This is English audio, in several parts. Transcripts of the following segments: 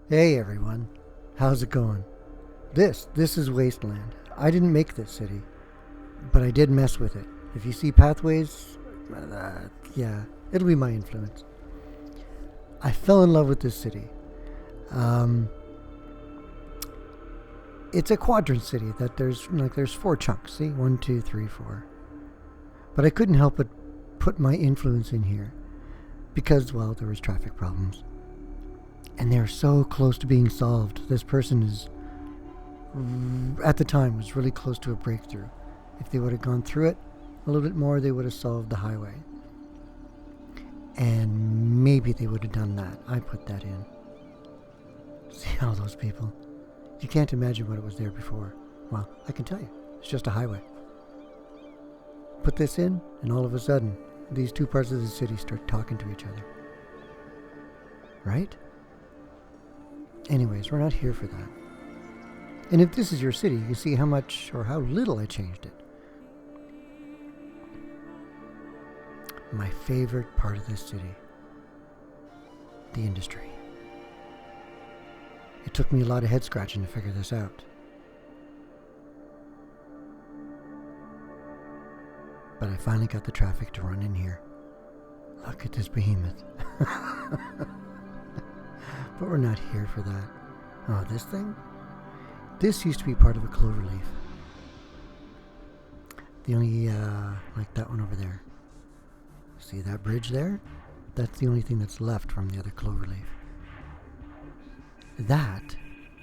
Hey everyone, how's it going? This is Wasteland. I didn't make this city, but I did mess with it. If you see pathways, yeah, it'll be my influence. I fell in love with this city. Um, it's a quadrant city that there's four chunks. See, one, two, three, four. But I couldn't help but put my influence in here because, well, there was traffic problems, and they're so close to being solved. This person is at the time was really close to a breakthrough. If they would have gone through it a little bit more, they would have solved the highway. And maybe they would have done that. I put that in. See all those people. You can't imagine what it was there before. Well, I can tell you. It's just a highway. Put this in, and all of a sudden, these two parts of the city start talking to each other. Right? Anyways, we're not here for that. And if this is your city, you see how much or how little I changed it. My favorite part of this city, the industry. It took me a lot of head scratching to figure this out. But I finally got the traffic to run in here. Look at this behemoth. But we're not here for that. Oh, this thing? This used to be part of a cloverleaf. The only, like that one over there. See that bridge there? That's the only thing that's left from the other cloverleaf. That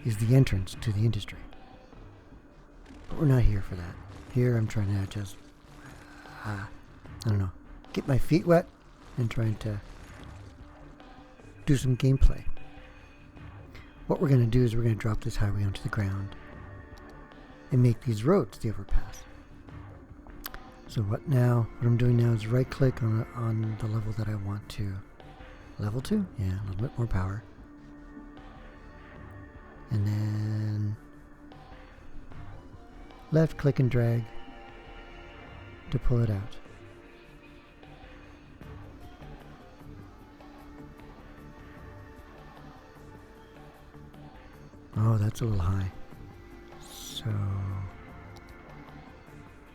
is the entrance to the industry. But we're not here for that. Here I'm trying to just, I don't know, get my feet wet and trying to do some gameplay. What we're going to do is we're going to drop this highway onto the ground and make these roads the overpass. So what I'm doing now is right click on the level that I want to. Level 2? Yeah, a little bit more power. And then left click and drag to pull it out. Oh, that's a little high. So,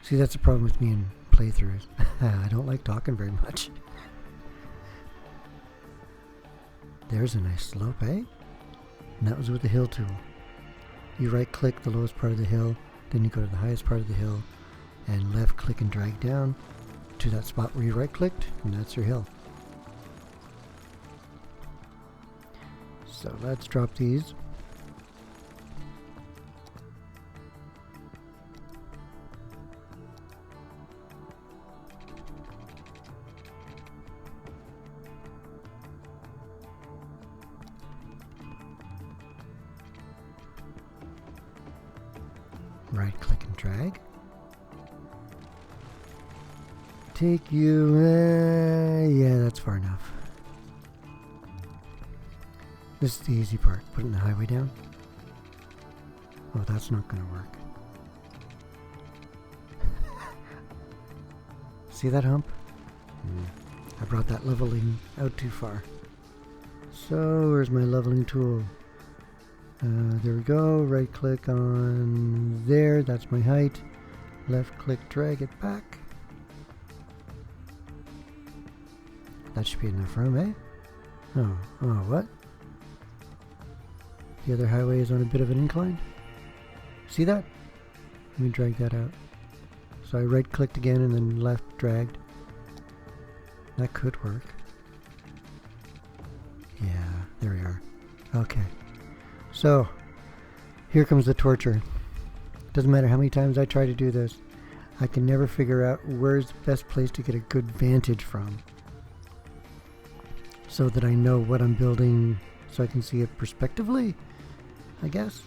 see, that's the problem with me in playthroughs. I don't like talking very much. There's a nice slope, eh? And that was with the hill tool. You right click the lowest part of the hill, then you go to the highest part of the hill, and left click and drag down to that spot where you right clicked, and that's your hill. So let's drop these. Right click and drag. Take you, yeah, that's far enough. This is the easy part, putting the highway down. Oh, that's not going to work. See that hump? I brought that leveling out too far. So, where's my leveling tool? There we go, right click on there, that's my height. Left click, drag it back. That should be enough room, eh? Oh, what? The other highway is on a bit of an incline. See that? Let me drag that out. So I right clicked again and then left dragged. That could work. Yeah, there we are. Okay. So, here comes the torture. Doesn't matter how many times I try to do this, I can never figure out where's the best place to get a good vantage from, so that I know what I'm building, so I can see it perspectively, I guess.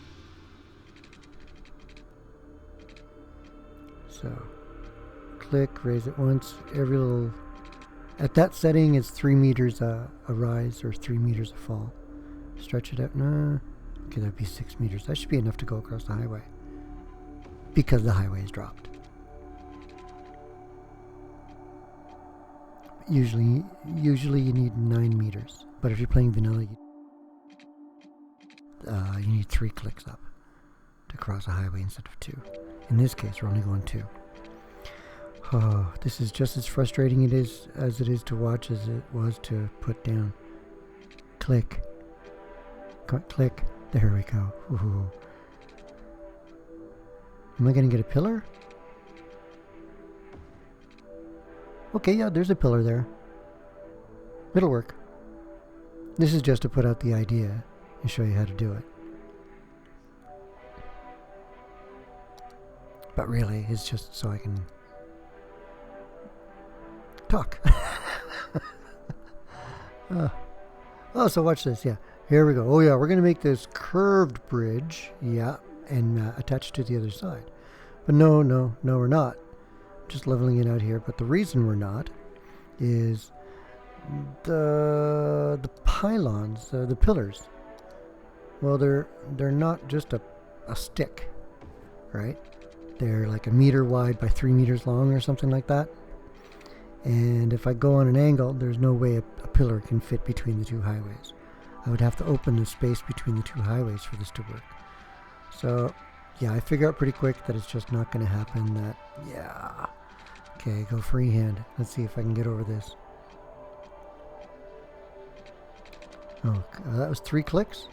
So, click, raise it once, every little, at that setting it's 3 meters a rise or 3 meters a fall. Stretch it out, okay, that'd be 6 meters. That should be enough to go across the highway, because the highway is dropped. Usually you need 9 meters, but if you're playing vanilla, you need 3 clicks up to cross a highway instead of 2. In this case, we're only going 2. Oh, this is just as frustrating as it is to watch as it was to put down. Click. Click. There we go. Ooh. Am I going to get a pillar? Okay, yeah, there's a pillar there. It'll work. This is just to put out the idea and show you how to do it. But really, it's just so I can talk. Oh, so watch this. Yeah, here we go. Oh yeah, we're going to make this curved bridge. Yeah, and attach to the other side. But no, we're not. Just leveling it out here. But the reason we're not is the pylons, the pillars. Well, they're not just a stick, right? They're like 1 meter wide by 3 meters long or something like that. And if I go on an angle, there's no way a pillar can fit between the 2 highways. I would have to open the space between the 2 highways for this to work. So, yeah, I figure out pretty quick that it's just not going to happen. Yeah. Okay, go freehand. Let's see if I can get over this. Oh, that was 3 clicks?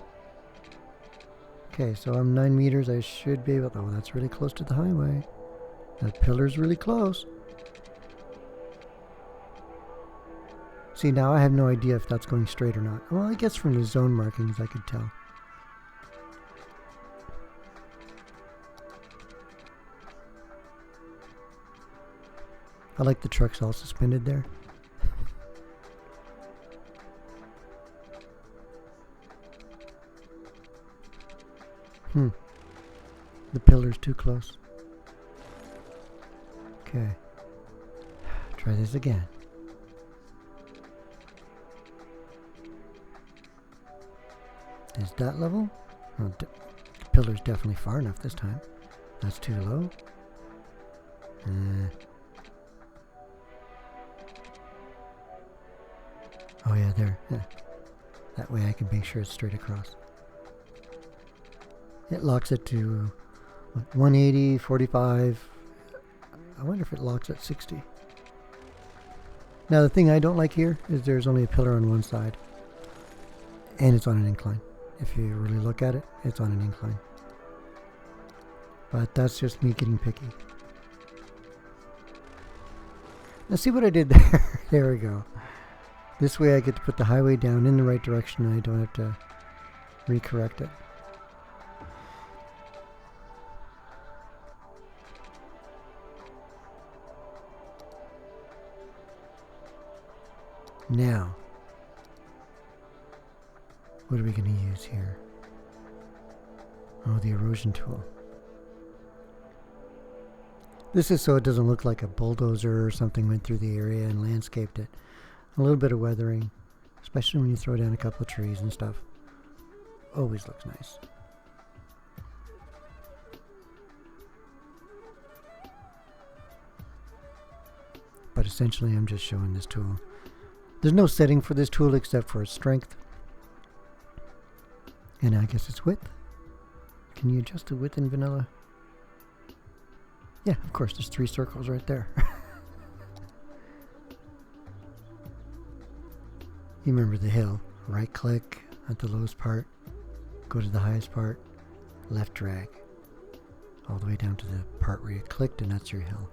Okay, so I'm 9 meters. I should be able... Oh, that's really close to the highway. That pillar's really close. See, now I have no idea if that's going straight or not. Well, I guess from the zone markings I could tell. I like the trucks all suspended there. The pillar's too close. Okay. Try this again. Is that level? Oh, the pillar's definitely far enough this time. That's too low. Oh yeah, there. Yeah. That way I can make sure it's straight across. It locks it to 180, 45. I wonder if it locks at 60. Now the thing I don't like here is there's only a pillar on one side. And it's on an incline. If you really look at it, it's on an incline. But that's just me getting picky. Now see what I did there? There we go. This way I get to put the highway down in the right direction and I don't have to recorrect it. Now, what are we going to use here? Oh, the erosion tool. This is so it doesn't look like a bulldozer or something went through the area and landscaped it. A little bit of weathering, especially when you throw down a couple of trees and stuff. Always looks nice. But essentially I'm just showing this tool. There's no setting for this tool except for its strength. And I guess its width. Can you adjust the width in vanilla? Yeah, of course, there's 3 circles right there. You remember the hill. Right click at the lowest part. Go to the highest part. Left drag. All the way down to the part where you clicked and that's your hill.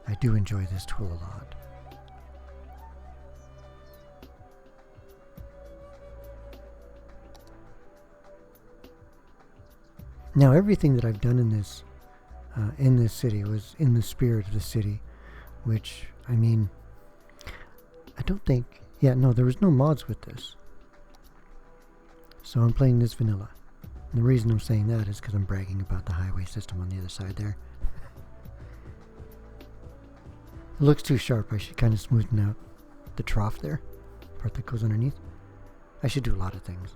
I do enjoy this tool a lot. Now everything that I've done in this city was in the spirit of the city, which, I mean, I don't think, yeah, no, there was no mods with this. So I'm playing this vanilla. And the reason I'm saying that is because I'm bragging about the highway system on the other side there. It looks too sharp. I should kind of smoothen out the trough there, part that goes underneath. I should do a lot of things.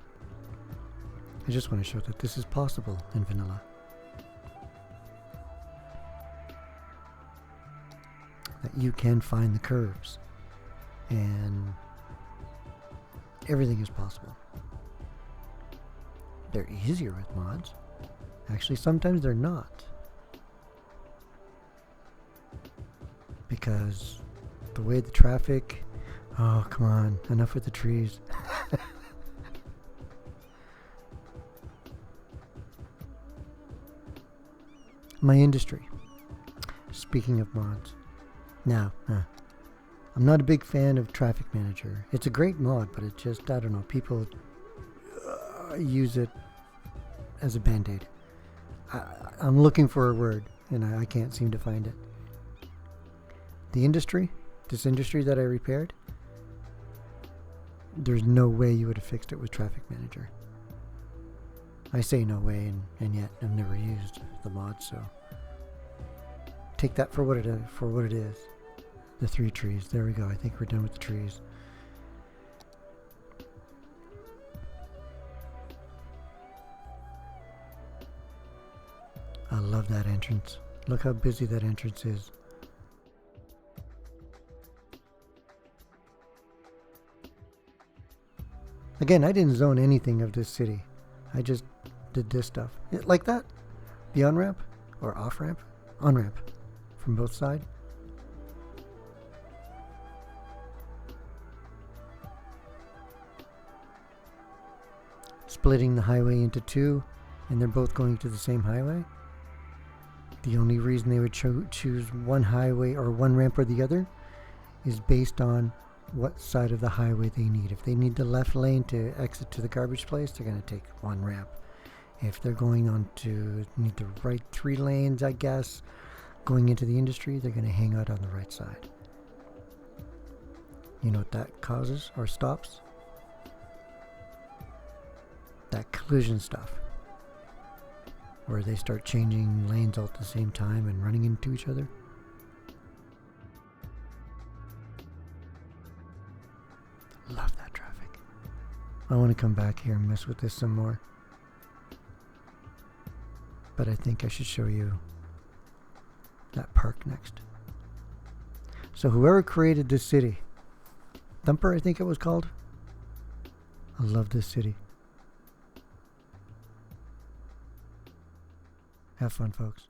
I just want to show that this is possible in vanilla. That you can find the curves. And everything is possible. they're easier with mods. Actually, sometimes they're not. Because the way the traffic... Oh, come on. Enough with the trees. My industry. Speaking of mods. Now, I'm not a big fan of Traffic Manager. It's a great mod, but it just, I don't know, people use it as a band-aid. I'm looking for a word, and I can't seem to find it. The industry, this industry that I repaired, there's no way you would have fixed it with Traffic Manager. I say no way, and yet I've never used the mod, so take that for what it is. The 3 trees. There we go. I think we're done with the trees. I love that entrance. Look how busy that entrance is. Again, I didn't zone anything of this city. I just did this stuff. Like that. The on-ramp or off-ramp? On-ramp. From both sides. Splitting the highway into 2, and they're both going to the same highway. The only reason they would choose one highway or one ramp or the other is based on what side of the highway they need. If they need the left lane to exit to the garbage place, they're going to take one ramp. If they're going on to need the right 3 lanes, I guess, going into the industry, they're going to hang out on the right side. You know what that causes or stops? That collision stuff, where they start changing lanes all at the same time and running into each other. Love that traffic. I want to come back here and mess with this some more, but I think I should show you that park next. So whoever created this city, Thumper I think it was called, I love this city. Have fun, folks.